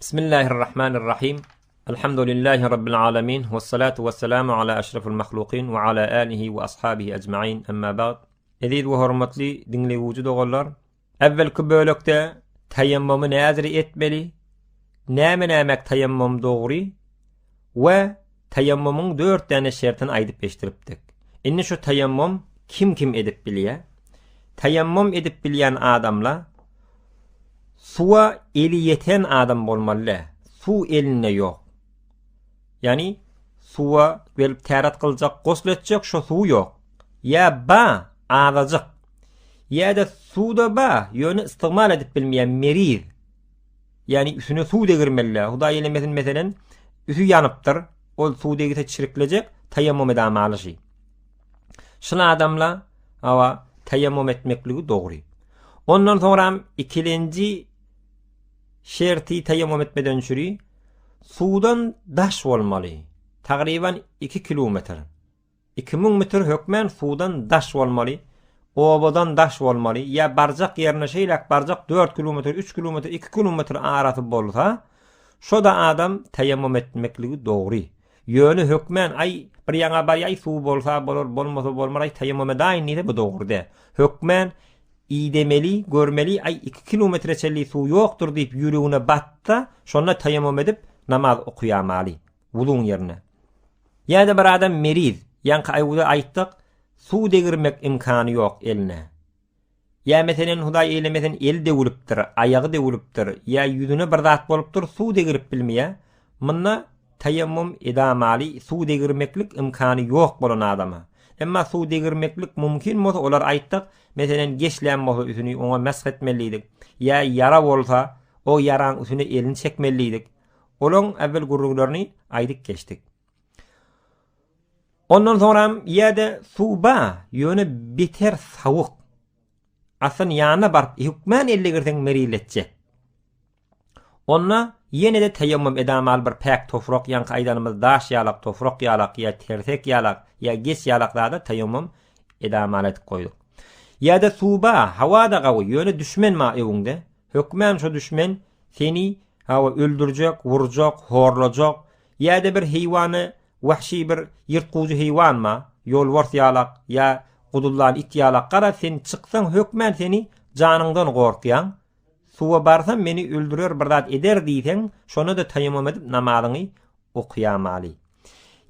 Bismillahirrahmanirrahim. Elhamdülillahi Rabbil alemin. Vessalatu vesselamu ala eşrefil mahlukin ve ala alihi ve ashabihi ecma'in. Amma ba'd. Aziz ve hurmatly dinleyici dogallar, evvelki bölekde tayammumu näzir etmeli, näme tayammum dogry we tayammumun 4 tane şertini aýdyp geçdiripdik. Indi şu tayammum kim edip bilýär? Tayammum edip bilýän adamla suwa eli yeten adam bolmaly. Su eline yok. Yani suwa gelip taharet kılacak, gosletjek şu su yok. Ya ba ağacak. Ya da suda ba yönü istimal edip bilmeyen meriz. Yani üstüne su degirmeli. Hudaý elemesin meselen üsü yanıptır. O su degite çiriklejek, tayammum edamaly şey. Şuna adamla awa tayammum etmekligi dogry. Ondan sonra ikinci şerti tayammum etmeden çürü sudan daş bolmaly. Taqriban 2 kilometr. 2000 metr hökmen sudan daş bolmaly. Obadan daş bolmaly. Ya barjak yerine şeýlek barjak 4 kilometr, 3 kilometr, 2 kilometr arasy bolsa, şo da adam tayammum etmekligi dogry. Yönü hökmen ay bir ýaňa bar ýa su bolsa bolar, bolmasa bolmaz, tayammum edaýyn bu dogry. Hökmen İdemeli, görmeli, ay 2 kilometre çelli su yoktur deyip yüreğine batta, şonna tayammum edip namaz okuyamaly. Wudun yerine. Ya da bir adam meriz, yankı ayuda ayttık, su degirmek imkanı yok eline. Ya meselen Hudaý eylemesen el dewilipdir, ayağı dewilipdir, ya yüzüne bir zat bolupdyr, su degirip bilmeýär. Munna tayammum edamaly, su degirmeklik imkanı yok bolan adama. Emma su degirmeklik mümkin bolsa olar aytdyk, meselen geçlen bolsa üstüni ona mesh etmelidik. Ya yara bolsa o yaran üstüne elini çekmelidik. Olan evvel gurruglaryny aýdyp geçdik. Ondan sonra ya da su ba yönü beter sawuk. Aslan ýanyna barp hükmen elle girsen meriletjek. Onna yine de tayammum edamaly bir pek tofrak ýanky aýdanymyz daş ýalak, tofrak ýalak, ya tersek ýalak, ya geç ýalaklarda tayammum edamaly etip goýduk. Ya da suba hawada gawy yönü düşmen ma ewiňde. Hökmen şu düşmen seni hawa öldürjek, vurjak, horlajak, ya da bir heýwany, wahşy bir ýyrtguýjy heýwan ma, ýolbars ýalak, ya gudullan it ýalak gara sen çyksaň hökmen seni janyňdan gorkýan. Suwa barsa meni öldürer bir zat eder diýsen, şonu da tayammum edip namazyny okuyamaly.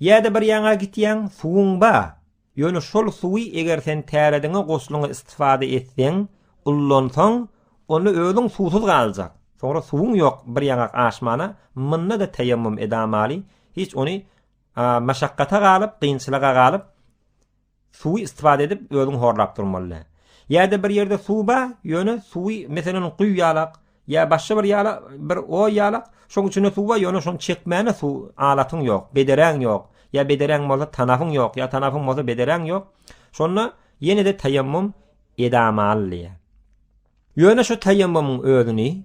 Ya da bir ýaňa gitýän suwuň ba, ýöne şol suwy eger sen täredine gosluňa istifade etseň, ullansaň, onu özüň susuz galjak. Sonra suwuň ýok bir ýaňa aşmana, munna da tayammum edamaly. Hiç onu maşakkata galyp, kynçylyga galyp suwy istifade edip özüň horlap durmaly. Ya da bir yerde su ba, yönü suwi meselen quý ýalak, ya başga bir ýalak, bir o ýalak, şoň üçin su ba, ýöne şonu çekmäne su alatyň ýok, bederäň ýok, ya bederäň bolsa tanafyň ýok, ya tanafyň bolsa bederäň ýok. Şonna ýene de tayammum edamaly. Ýöne şu tayammumyň özüni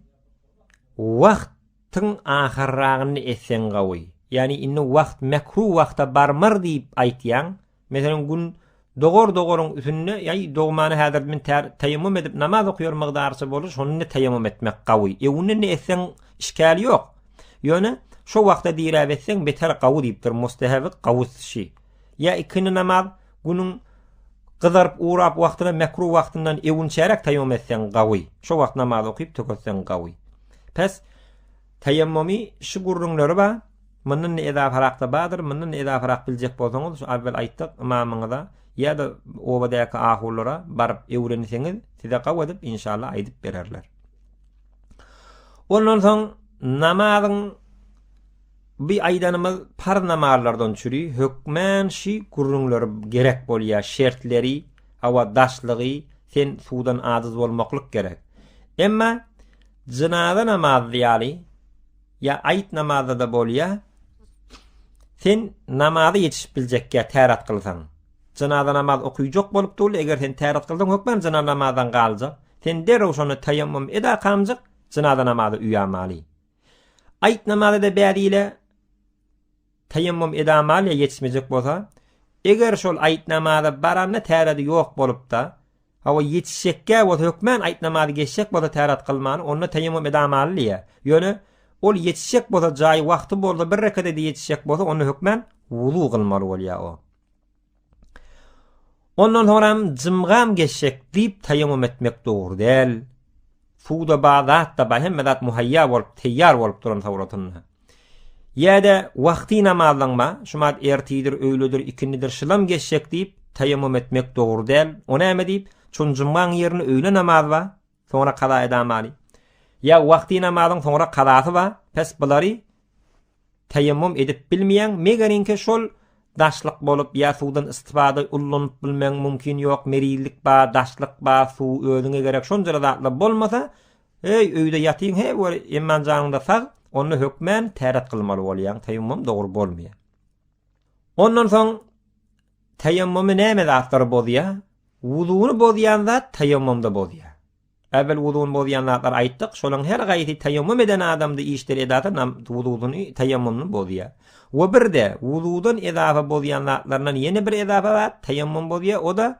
wagtyň ahyrragyny etsen gawy. Yani inni wagt mekruh wagta barmar diýip aýtýan, meselen gün dogor üstüne ýa dogmany häzir men tayammum edip namaz okuyor mygdarçy bolur, şonu tayammum etmek gawy. Ewne etsen işgali ýok. Ýöne şu wagtda diýip etsen beter gawy diýipdir, mustahabi gawusy. Ya ikini namaz günüň gyzaryp urap wagtyna mekruh wagtyndan ewinçärek tayammum etsen gawy. Şu wagt namaz okyp töketsen gawy. Pes tayammumi şu gurrunlary ba, mundan eda farakda badyr, mundan eda farak biljek bolsaňyz, şu awvel aýtdyk imamyňyza ya da obadaky ahullara barıp öwrenseňiz, size gawy edip inşallah aýdyp bererler. Ondan soň namazyň bir aýdanymyz par namazlardan çüri hökmen şi gurrunlary gerek bolýar, şertleri, hawa daşlygy, sen sudan azyz bolmaklyk gerek. Emma cenaza namazy ýaly ya aýt namazy da bolýar, sen namazy ýetişip biljekkä taharet kılsaň. Cenaza namaz okuyjak bolupdy, eger sen taharet kılsaň hökmen cenaza namazdan galjak. Sen derrew şonu tayammum eda kamjak, cenaza namazy üýamaly. Aýt namazy da bäriyle tayammum edamaly ýetişmejek bolsa, eger şol aýt namazy baranda tahareti ýok bolupda, hawa ýetişekkä bolsa hökmen aýt namazy geçjek bolsa taharet kılmany, onu tayammum edamaly. Ýöne ol yetişecek bolsa jaý wagty bolsa bir rekede yetişecek bolsa onu hökmen wudu kılmaly bolýar o. Ondan sonra jymgam geçecek diýip tayammum etmek dogry däl. Suda bazat da hem medat muhayya bolup teýýar bolup duran sawratynda. Ýa-da wagty namazlanma, şumat ertidir, öýledir, ikindidir, şylam geçecek diýip tayammum etmek dogry däl. Ona näme diýip, çunjumgaň ýerine öýle namaz ba, sonra kaza edamali. Ya wagty namazyň sonra kazasy ba, pes bulary tayammum edip bilmeýän megarinke şol daşlyk bolup ya suwdan istifada ullanyp bilmeň mümkin ýok, merillik ba, daşlyk ba, suw özüňe gerek şonjara zatlar bolmasa, öýde ýatyň he emman janyňda sag, onu hökmen taharet kılmaly bolýan, tayammum dogry bolmaýar. Ondan soň tayammum näme zatlary bolýar? Wuduny bozýan zat tayammumda bozýar. Ävel wuduny bozýan zatlar aýtdyk, şolaň her gaýty tayammum eden adamdy işler edaty wuduny tayammumny bozýar. We birde wududan edafa bozýan zatlardan ýene bir edafa bar, tayammum bozýar, o da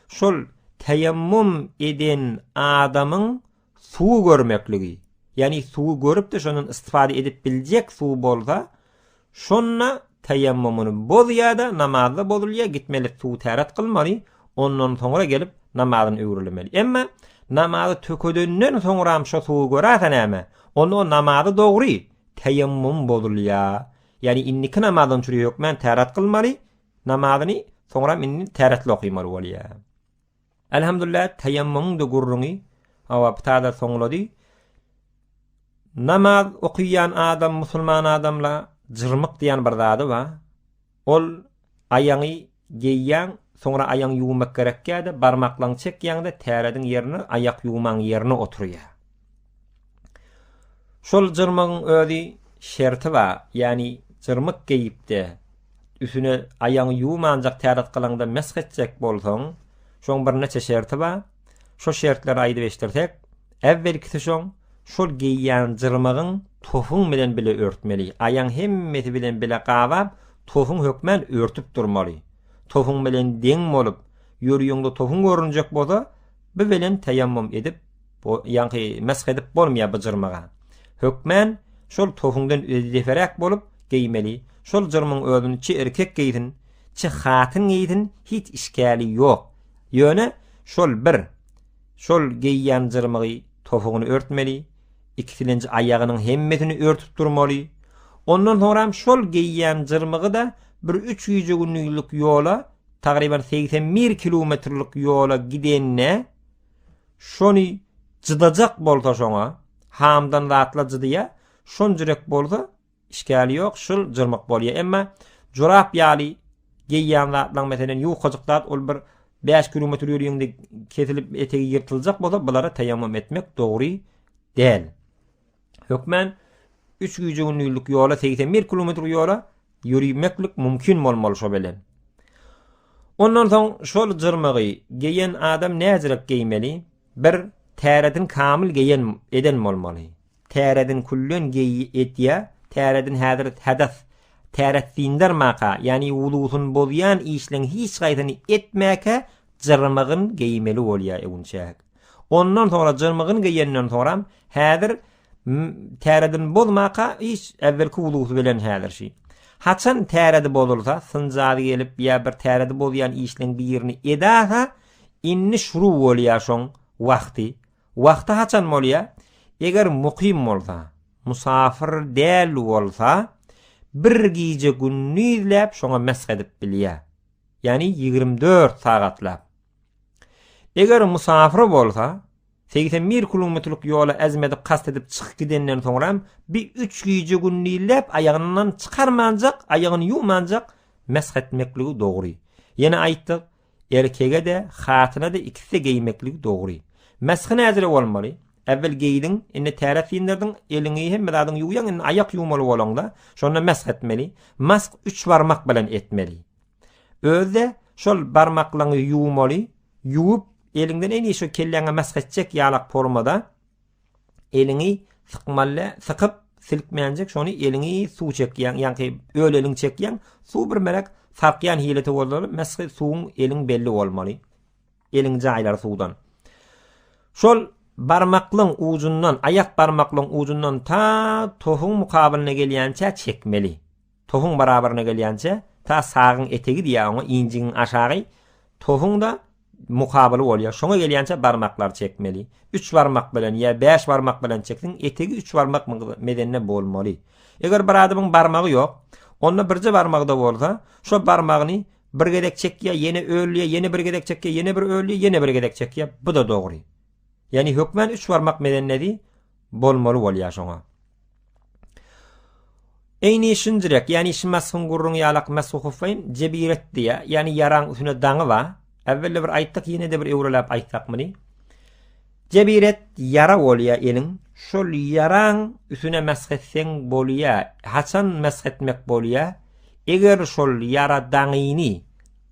şol tayammum eden adamyň suw görmekligi. Yani suw görüp de şonun istifade edip biljek suw bolsa, şonna tayammumuny bozýar da namazda bozulýar, gitmeli suw taharet kılmaly, ondan sonra gelip namazyny öwrülemeli. Emma namazy töködenden sonra şo suw görärsen näme? Onu namazy dogry tayammum bozulýar. Yani inniki namazyny çürüýär yok, men taharet kılmaly, namazyny sonra inni taharetli okuymaly bolýar. Elhamdülillah tayammum da gurruny awa ptada soňlady. Namaz okuyan adam, musulman adamla jırmyk diýen bir zady bar. Ol ayaňy geýýän, sonra ayaň ýuwmak gerekkäde, barmaklaň çekýäňde täredin ýerine, ayak ýuwmaň ýerine oturýar. Şol jırmygyň özi şerti bar. Yani jırmyk geýipde üstüne ayaň ýuwmanjak täret kılanda mesh etjek bolsaň, şoň bir neçe şerti bar. Şo şertleri aýdyp eşdirsek, evvelkisi şoň şol geýýän jyrmygyň tofuň bilen bile örtmeli. Ayaň hemmeti bilen bile gawap, tofuň hökmen örtüp durmaly. Tofuň bilen deň bolup, ýürüýüňde tofuň görünjek bolsa, bu bilen tayammum edip, ýa-ni mesh edip bolmaýar bu jyrmyga. Hökmen şol tofuňdan ödeferek bolup geýmeli. Şol jyrmyň özüni çi erkek geýdin, çi hatyn geýdin, hiç işgali ýok. Ýöne şol geýýän jyrmygy tofugyny örtmeli, ikisilenji ayagynyň hemmetini örtüp durmaly. Ondan sonra şol geýýän jyrmygy da bir 300 günlük ýola, tagriban 81 kilometrlik ýola gidenne, şony jydajak bolsa şoňa, hamdan zatla jydyýa, şon jürek bolsa işgali ýok, şol jyrmyk bolýar. Emma jorap ýaly geýýän zatlaň meselen ýuwkajyklar ol bir 5 kilometr ýürüýüňde kesilip etegi ýyrtyljak bolsa, bulara tayammum etmek dogry däl. Hökmen 300 günlük ýola 81 kilometr ýola ýürümeklik mümkin bolmaly şo bilen. Ondan soň şol jyrmygy geýen adam näzirek geýmeli? Bir täredin kamil geýen eden bolmaly. Täredin kullen etýä, täredin hadas täret dinder maka, yani wudusyn bozýan işleň hiç gaýdyny etmäke jyrmygyň geýmeli bolýar egunçak. Ondan sonra jyrmygyň geýenden sonra häzir täredin bozmaka hiç evvelki wudusy bilen häzirşi. Haçan täredi bozulsa, sınjady gelip ýa bir täredi bolýan işleň bir ýerini edäse, inni şuru bolýar şoň wagty. Wagty haçan bolýar? Eger muqim bolsa, musafir däl bolsa, bir gece günnüzläp şoňa mesh edip bilýär. Yani 24 sagatlap. Eger musafir bolsa, 81 kilometrlik ýola azmedip kast edip çykyp gidenden soňra bir 3 gece günnüzläp ayagyndan çykarmanjak, ayagyny ýuwmanjak mesh etmekligi dogry. Ýene aýtdyk, erkege de, hatyna da ikisi geýmekligi dogry. Mesh näzire bolmaly? Evvel geýdin, indi täret ýindirdiň, eliňi hem biladyň ýuwýan, indi ayak ýuwmaly bolanda, şonda mesh etmeli. Mesh 3 barmak bilen etmeli. Özde şol barmaklaryny ýuwmaly, ýuwup elinden en iyisi kelleňe mesh etjek ýalak formada eliňi sıkyp silkmeýänjek, şonu eliňi suw çekýän, ýa-ni öleliň çekýän, suw bir melek sarkýan hilete bolmaly, mesh suwuň eliň belli bolmaly. Eliň jaýlary suwdan. Şol barmaklığın ucundan, ayak barmaklığın ucundan ta tohum mukabiline gelýänçe çekmeli. Tohum barabarına gelýänçe ta sağın etegi diýär oňa inciň aşagy tohum da mukabily bolýar. Şoňa gelýänçe barmaklar çekmeli. 3 barmak bilen ýa 5 barmak bilen çekdiň, etegi 3 barmak medenine bolmaly. Eger bir adamyň barmagy ýok, onda birje barmagda bolsa, şo barmagyny bir gedek çekýär, ýene öýlýär, ýene bir gedek çekýär, ýene bir öýlýär, ýene bir gedek çekýär. Bu da dogry. Yani hükmen 3 barmak medenleri bolmaly bolýar şoňa. Eýni şundirek, yani şimasyn gurrun ýalak mashufayn jebiret diýär. Yani yaraň üstüne daňy bar. Evvelle bir aýtdyk, ýene de bir öwrelap aýtdakmyny. Jebiret yara bolýar eliň. Şol yaraň üstüne meshetseň bolýar. Haçan meshetmek bolýar? Eger şol yara daňyny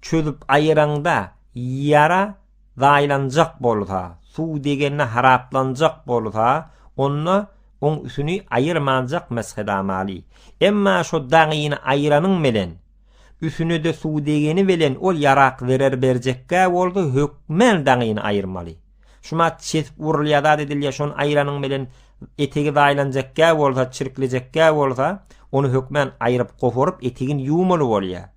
çözüp aýyranda yara zaýlanjak bolsa, su degenine haraplanjak bolsa, onna on üstüni aýyrmanjak meshed amali. Emma şo daňyny aýyranyň melen üstüne de su degeni bilen ol yarak verer berjekkä boldy, hökmen daňyny aýyrmaly. Şuma çesip urulýada edilýär, şon aýyranyň melen etegi zaýlanjakkä bolsa, çirklejekkä bolsa, onu hökmen aýryp gofurup etegin ýuwmaly bolýar.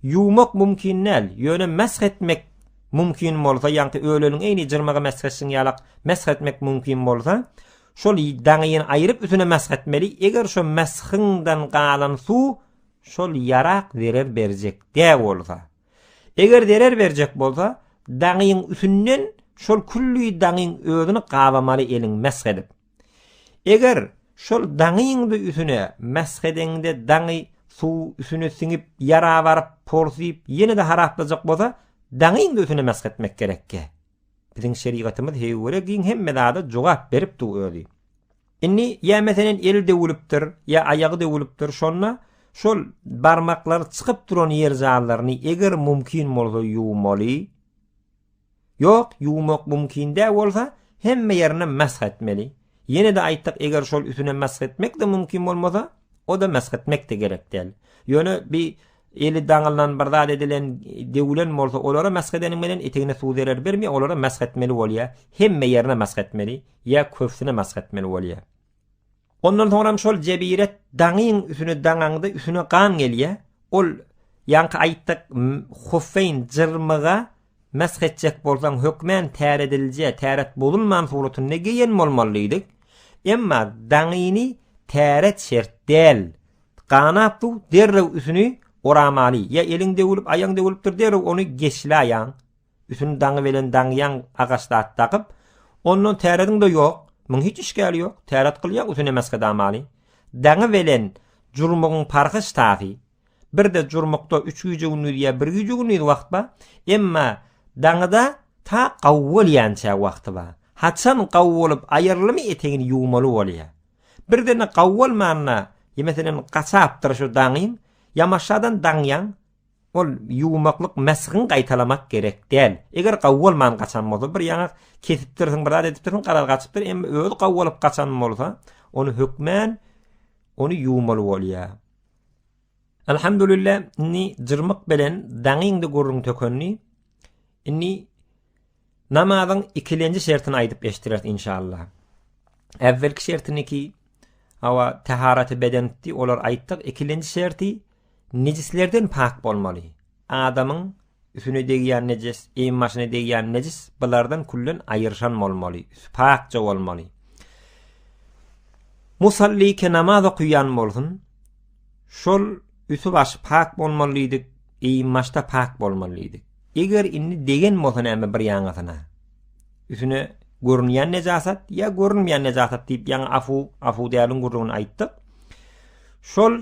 Ýuwmak mümkin näl, ýöne meshetmek mümkin bolsa, ýa-ni öýleniň eýni jyrmagy meshetsin ýalak meshetmek mümkin bolsa, şol daňyny aýryp üstüne meshetmeli. Eger şo meshinden galan su şol yarak derer berjek dä bolsa. Eger derer berjek bolsa, daňyň üstünden şol külli daňyň özüni gawamaly eliň meshedip. Eger şol daňyň üstüne meshedende daňy su üstüne siňip yara baryp porsyp ýene de haraplajak bolsa, daňyň üstüne meshetmek gerekke. Biziň şeriatymyz hewere giň hemme dada jogap berip durýar. Inni ýa meselen el dewlipdir, ýa aýagy dewlipdir, şonna şol barmaklar çykyp duran ýer zallaryny eger mümkin bolsa ýuwmaly. Ýok, ýuwmak mümkin dä bolsa, hemme ýerine meshetmeli. Ýene de aýtdyk, eger şol üstüne meshetmek de mümkin bolmasa, o da meshetmek de gerek däl. Ýöne bir eli daňylan barada edilen dewlen bolsa, olara meshedenin bilen etegine su derer bermi, olara meshetmeli bolýar. Hemme ýerine meshetmeli, ýa köfsine meshetmeli bolýar. Ondan sonra şol jebiret daňyň üstüne daňaňda üstüne gan gelýär. Ol ýanky aýtdyk hufeyn jyrmyga meshetjek bolsaň hökmen täredilje, täret bolunman suratyny geýen bolmalydyk. Emma daňyny täret şert däl. Ganapdy derrew üstüne oramaly. Ya elinde ulup aýaňda ulupdyr derrew onu geçläýän. Üstüne daňy bilen daňyaň agaçda takyp, ondan täredin de ýok. Mun hiç işgali ýok. Täret kılýar, üstüne meshed amaly. Daňy bilen jurmugyň farky ştahy. Bir de jurmukda 3 güýjegini ýa 1 güýjegini wagt ba. Emma daňyda ta gawwal ýança wagty ba. Haçan gawwolup aýyrlymy etegini ýuwmaly bolýar. Birdene gawwal manna, meselen gaçapdyr şu daňyň, ýamaşadan daňyaň ol ýuwmaklyk meshin gaýtalamak gerek däl. Eger gawwal man gaçan bolsa, bir ýaňa kesipdirsiň, barada edipdirsiň, garar gaçypdyr, emma özi gawwalyp gaçan bolsa, onu hökmen onu ýuwmaly bolýar. Elhamdülillah, inni jyrmyk bilen daňyňdy gurrun tökenni, inni namazyň ikilenji şertini aýdyp geçdirer inşallah. Evvelki şertiniki hawa tahareti bedenti, olar aýtdyk, ikilenji şerti nejislerden pak bolmaly. Adamyň üstüne degýän nejis, eýmaşyna degýän nejis, bulardan kullen aýyrşan bolmaly, pakça bolmaly. Musalli ke namaz okuyan bolsun, şol üsü baş pak bolmalydyk, eýmaşda pak bolmalydyk. Eger inni degen bolsa näme bir ýaňasyna, üstüne görünýän nejasat ýa görünmeýän nejasat diýip ýa afu diýäliň gurrugyny aýtdyk. Şol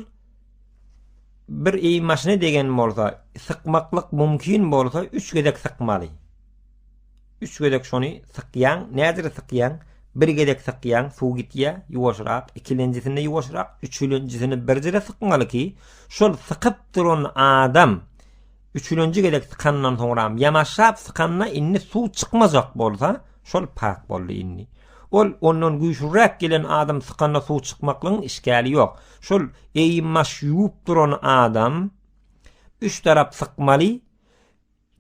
bir eýmaşyna degen bolsa, sykmaklyk mümkin bolsa 3 gedek sykmaly. 3 gedek şony sykýan, nädir sykýan? 1 gedek sykýan, suw gitýär, ýuwaşrak, ikilenjisini ýuwaşrak, üçüncüsini birjire sykmaly ki, şol sykyp duran adam 3-nji gedek sykandan soňra ýamaşap sykanna inni suw çykmazak bolsa, şol pak boldy inni. Ol ondan güýçlürak gelen adam sykanna suw çykmaklygyň işgali ýok. Şol eýmaş ýuwup duran adam 3 tarap sykmaly.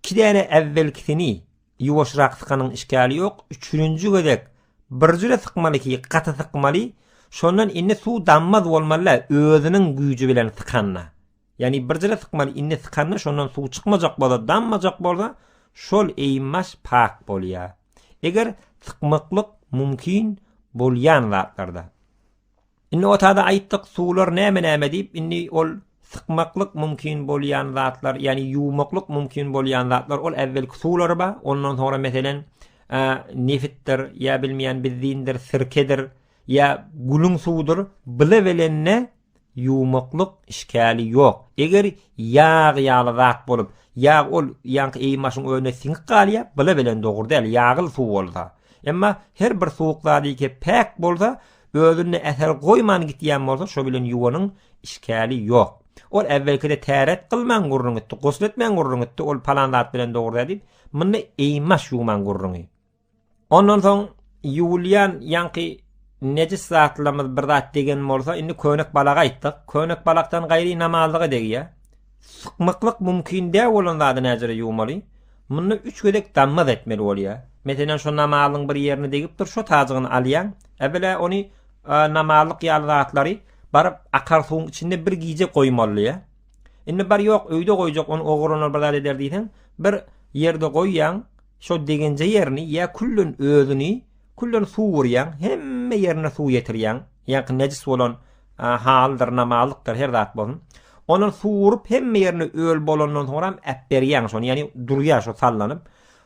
2 däne evvelkisini ýuwaşrak sykanyň işgali ýok. 3-nji gedek bir jüre sıkmaly ki gaty sıkmaly. Şondan inni suw dammaz bolmaly özüniň güýji bilen sıkanna. Yani bir jüre sıkmaly inni sıkanna şondan suw çykmajak bolsa, dammajak bolsa şol eýinmaş pak bolýar. Eger sıkmaklyk mümkin bolýan zatlarda. Inni otada aýtdyk suwlar näme diýip inni ol sıkmaklyk mümkin bolýan zatlar, yani ýuwmaklyk mümkin bolýan zatlar ol evvelki suwlar ba, ondan sonra meselen nefittir, ya bilmeýän bizdiňdir, sirkedir, ya gulun suwdur, bile belenne ýuwmaklyk işkali ýok. Eger ýaly zat bolup, ýag ol ýanky eýmaşyň önüne siňip galýar, bile belen dogry däl, ýagyl suw bolsa. Emma her bir suwuk zadyky pek bolsa, özüne eser goýman gitýän bolsa, şo bilen ýuwanyň işkali ýok. Ol evvelkide taharet kılman gurrun etdi, gusletmen gurrun etdi, ol palan zat bilen dogry edip, mını eýmaş ýuwman gurruny. Ondan soň ýuwulýan ýanky necis zatlarymyz bir zat degen bolsa, indi könek balaga aýtdyk. Könek balakdan gaýry namazlyga degýär. Sıkmaklyk mümkin däl bolan zady näjere ýuwmaly. Mını 3 gödek dammaz etmeli bolýar. Meselen şo namazyň bir ýerine degipdir, şo tazygyny alýan, ebele ony namazlyk ýaly zatlary barıp akar suwun içinde bir giýje goýmaly ya. Indi bar ýok, öýde goýjak, onu ogurlanlar badal eder diýsen, bir ýerde goýýan, şo degenje ýerini ýa kullun özüni, kullun suwurýan, hemme ýerine suw ýetirýän, ýa-ni necis bolan haldyr, namazlykdyr, her zat bolsun. Onu suwurup hemme ýerine öl bolandan sonra äpberýän şonu, ýani durýar şo sallanyp.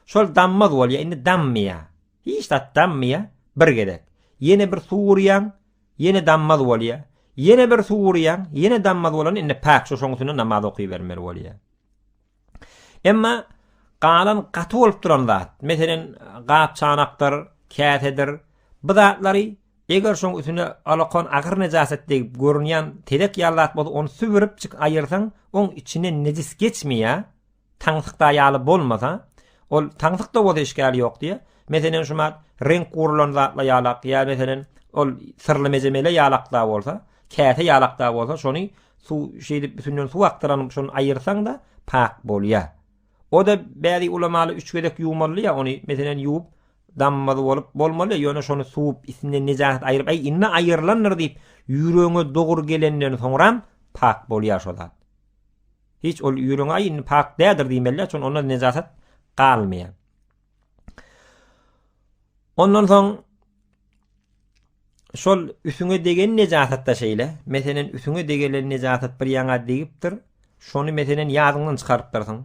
Şol dammaz bolýar, indi dammýar. Hiç dat dammýar, bir gedek. Ýene bir suwurýan, ýene dammaz bolýar. Yine bir suwurýan, yine dammaz bolan indi pak şo şoňusyna namaz oky bermeli bolýar. Emma galan gaty bolup duran zat, meselen gap çanakdyr, kätedir. Bu zatlary eger şoň üstüne alakon agyr nejasat diýip görünýän tedek ýallat bolsa, onu süwürip çık aýyrsaň, oň içine necis geçmeýär, taňsykda ýaly bolmasa, ol taňsykda bolsa işgali ýok diýe. Meselen şumat renk gurulan zatla ýalak, ýa meselen ol sirli mezemele ýalakda bolsa, käte ýalakda bolsa, şonu suw şeýdip bütünden suw aktyranyp şonu aýyrsaň da pak bolýar. O da bäzi ulamaly 3 gödek ýuwmaly ýa, ony meselen ýuwup dammaz bolup bolmaly, ýöne şonu suwup isinden nejasat aýryp, inne aýyrlandyr diýip ýüregiňe dogry gelenden soňra pak bolýar şo zat. Hiç ol ýüregiňe inne pak dädir diýmeli, şonu onda nejasat galmaýar. Ondan soň şol üsüňe degen nejasatda şeýle, meselen üsüňe degelen nejasat bir ýaňa degipdir, şonu meselen ýadyňdan çykaryp bersiň.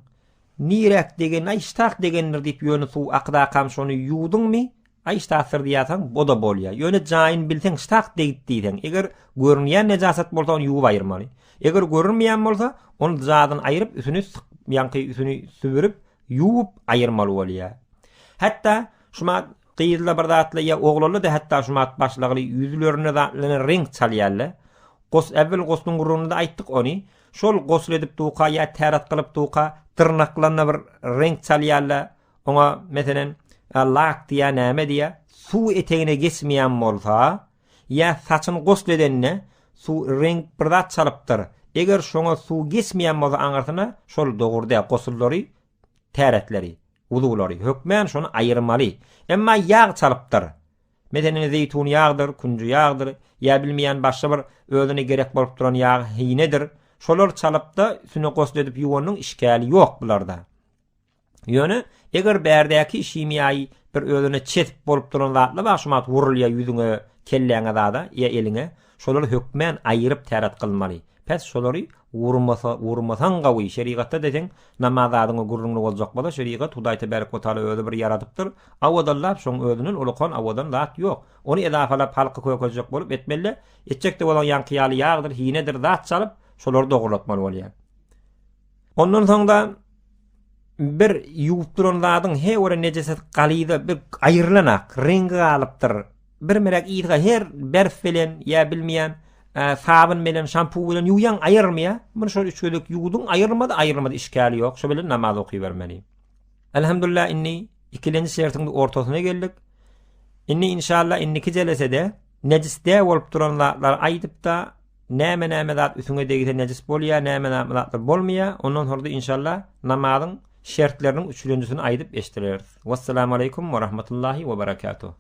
Nirek degen, aýştak degendir diýip ýöne suw akda kam şonu ýuwdyňmy, aýştakdyr diýäsiň, bo da bolýar. Ýöne jaýyn bilseň, ştak degip diýsen, eger görünýän nejasat bolsa onu ýuwup aýyrmaly. Eger görünmeýän bolsa, onu zadyň aýryp üsüni ýanky üsüni süwürip ýuwup aýyrmaly bolýar. Hatda şuma qyýdla bir zatla ýa oglary da hatda şumat başlagy ýüzlerine zatlanan renk çalýarlar. Evvel gosluň gurrunda aýtdyk ony. Şol gosl edip tuqa ýa taharet kılıp tuqa tırnaklarına bir renk çalýarlar. Oňa meselen lak diýä näme diýä, suw etegine geçmeýän bolsa, ýa saçyny gosl edenne suw renk bir zat çalypdyr. Eger şoňa suw geçmeýän bolsa aňartyna şol dogurda gosullary, taharetleri, wudu'lary hökmen şonu aýyrmaly. Emma ýağ çalypdyr. Meselen zeytun ýağdyr, kunju ýağdyr, ýa bilmeýän başga bir özüne gerek bolup duran ýağ hinedir. Şolar çalyp da üstüne gosl edip ýuwanyň işgali ýok bularda. Ýöne eger bärdäki şimiýaý bir özüne çetip bolup duran zatlar başymat wurulýar ýüzüňe, kelleňe da ýa eline, şolary hökmen aýryp taharet kılmaly. Pes şolary wurmasaň gawy şeriatda desen namaz adyňa gurrunly boljak bola, şeriat Hudaý tebarek we taala özü bir yaradypdyr. Awadanlar şoň özünün ulukon awadan zat ýok. Onu edafalap halky kökejek bolup etmeli. Etjekde bolan ýanky ýaly ýağdyr, hinedir zat çalyp şolary dogurlatmaly bolýar. Ondan soň da bir ýuwup duran zadyň he ora nejasat galyda bir aýyrlanak, rengi galypdyr. Bir merek ýyga her berf bilen ýa bilmeýän sabun bilen, şampu bilen ýuwyan aýyrmaýar. Bunu şol 3 gödek ýuwdyň, aýyrmady işgali ýok. Şo bilen namaz oky bermeli. Elhamdülillah inni ikilenji şertiňde ortasyna geldik. Inni inşallah inniki jelesede necisde bolup duran zatlar aýdyp da näme zat üstüne degide necis bolýar, näme zatlar bolmaýar. Ondan sonra inşallah namazyň şertleriniň üçlenjisini aýdyp eşdirileriz. Wassalamu aleykum we rahmetullahi we berekatuh.